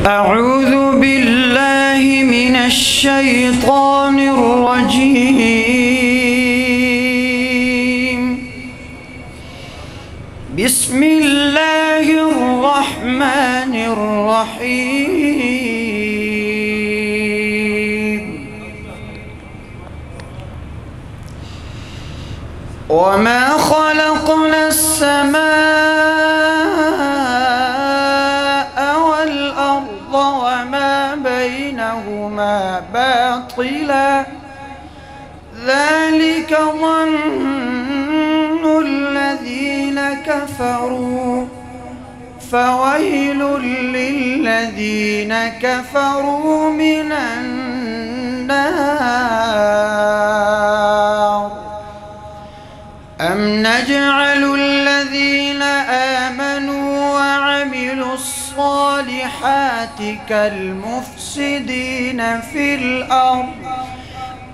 أعوذ بالله من الشيطان الرجيم. بسم الله الرحمن الرحيم. وما خلقنا السماء والأرض وما بينهما باطلا ذلك ظن الذين كفروا فويل للذين كفروا من النار. أم نجعل الذين آمنوا وعملوا الصالحات كالمفسدين في الأرض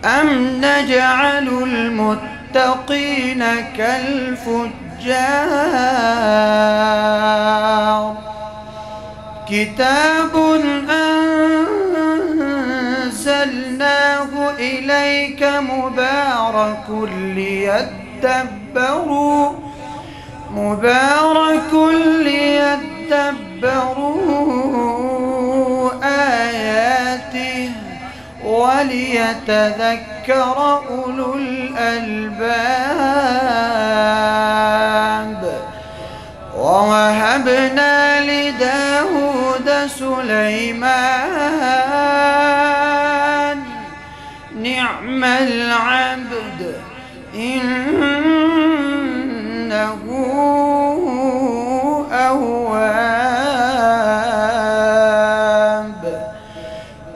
أم نجعل المتقين كالفجار. كتاب أنزلناه إليك مبارك ليدبروا آياته وليتذكر أولو الألباب. ووهبنا لداود سليمان نعم العبد إنه أواب.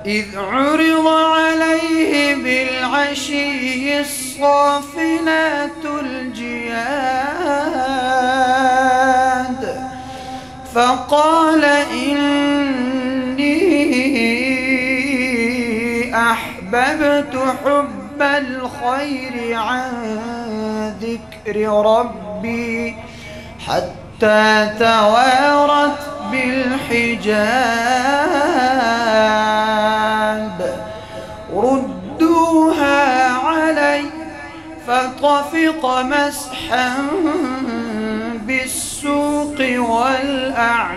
إذ عرض عليه بالعشي الصافنات الجياد فقال إني أحببت حب الخير عن ذكر ربي حتى توارت بالحجاب. ردوها علي فطفق مسحا بالسوق والأعناق.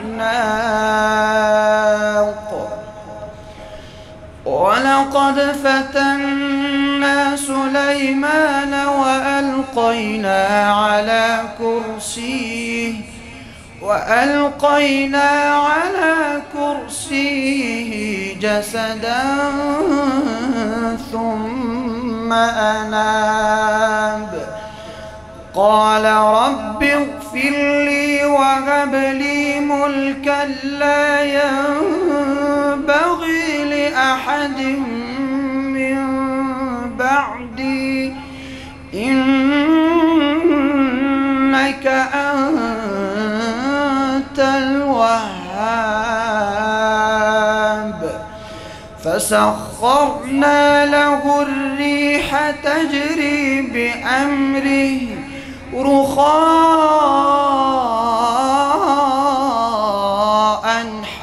ولقد فتنا سليمان وألقينا على كرسيه جسدا ثم أناب. قال رب اغفر لي وهب لي ملكا لا ينبغي لأحد من بعدي إنك أنت الوهاب. فسخرنا له الريح تجري بأمره رخاء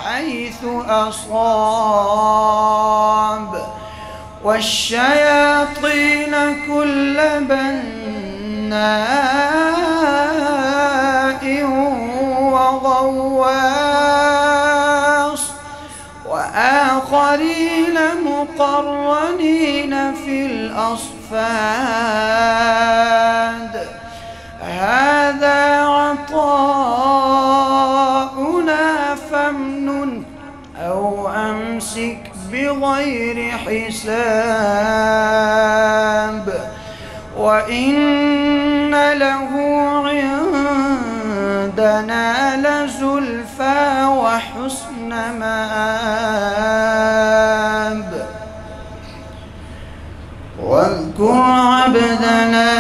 حيث أصاب والشياطين كل بناء وغواص وآخرين مقرنين في الأصفاد. هذا عطاؤنا فامنن أو أمسك بغير حساب. وإن له عندنا لزلفى وحسن مآب. واذكر عبدنا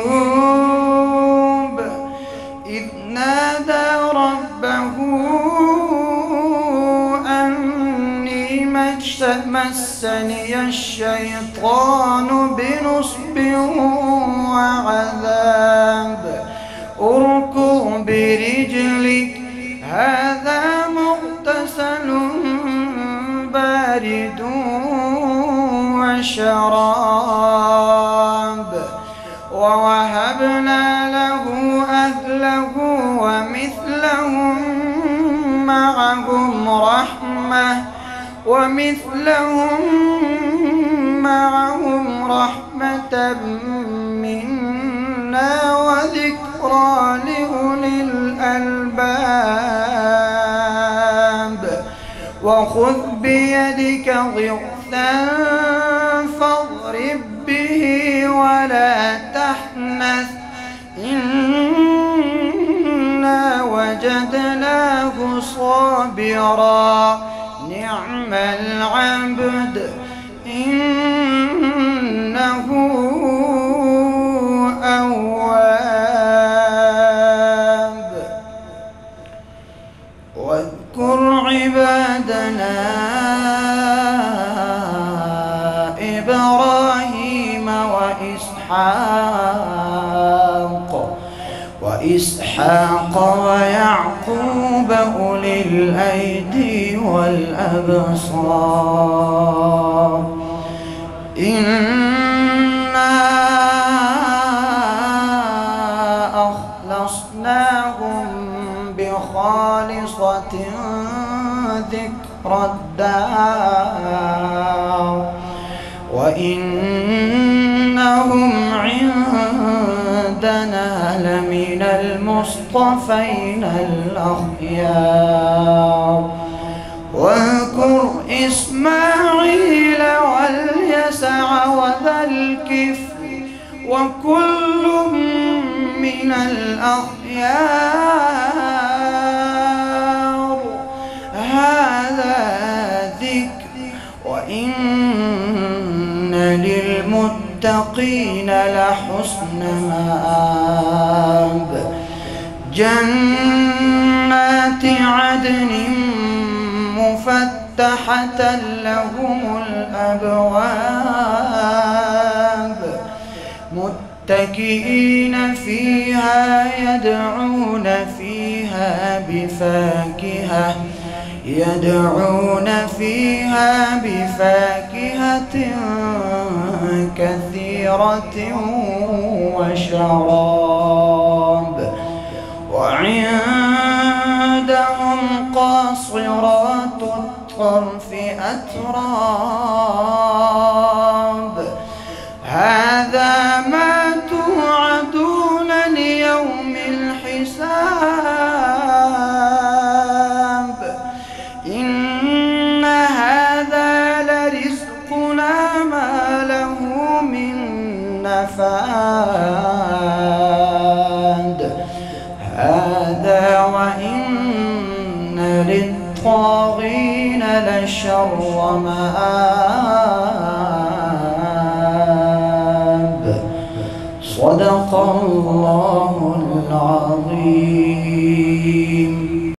أيوب إذ نادى ربه أني مسني الشيطان بنصب وعذاب. اركض برجلك بارد وشراب ووهبنا له أهله ومثلهم رحمة منا وذكرى لأولي الألباب. وخذ بيدك ضغثا فاضرب به ولا تحنث إنا وجدناه صابرا نعم العبد إنه أواب. واذكر عبادنا إبراهيم وإسحاق ويعقوب أولي الأيدي والأبصار إنا أخلصناهم بخالصة ذكر الدار وإنهم عندنا لمن المصطفين الأخيار. واذكر إسماعيل واليسع وذا الكفل وكل من الأخيار هذا ذكر وإن للمتقين لحسن مآب. جنات عدن مفتحة لهم الأبواب متكئين فيها يدعون فيها بفاكهة كثيرة وشراب وعندهم قاصرات الطرف أتراب هذا ما توعدون ليوم الحساب إن هذا لرزقنا ما له من نفاد هذا وإن للطاغين لشر مآب. صدق الله العظيم.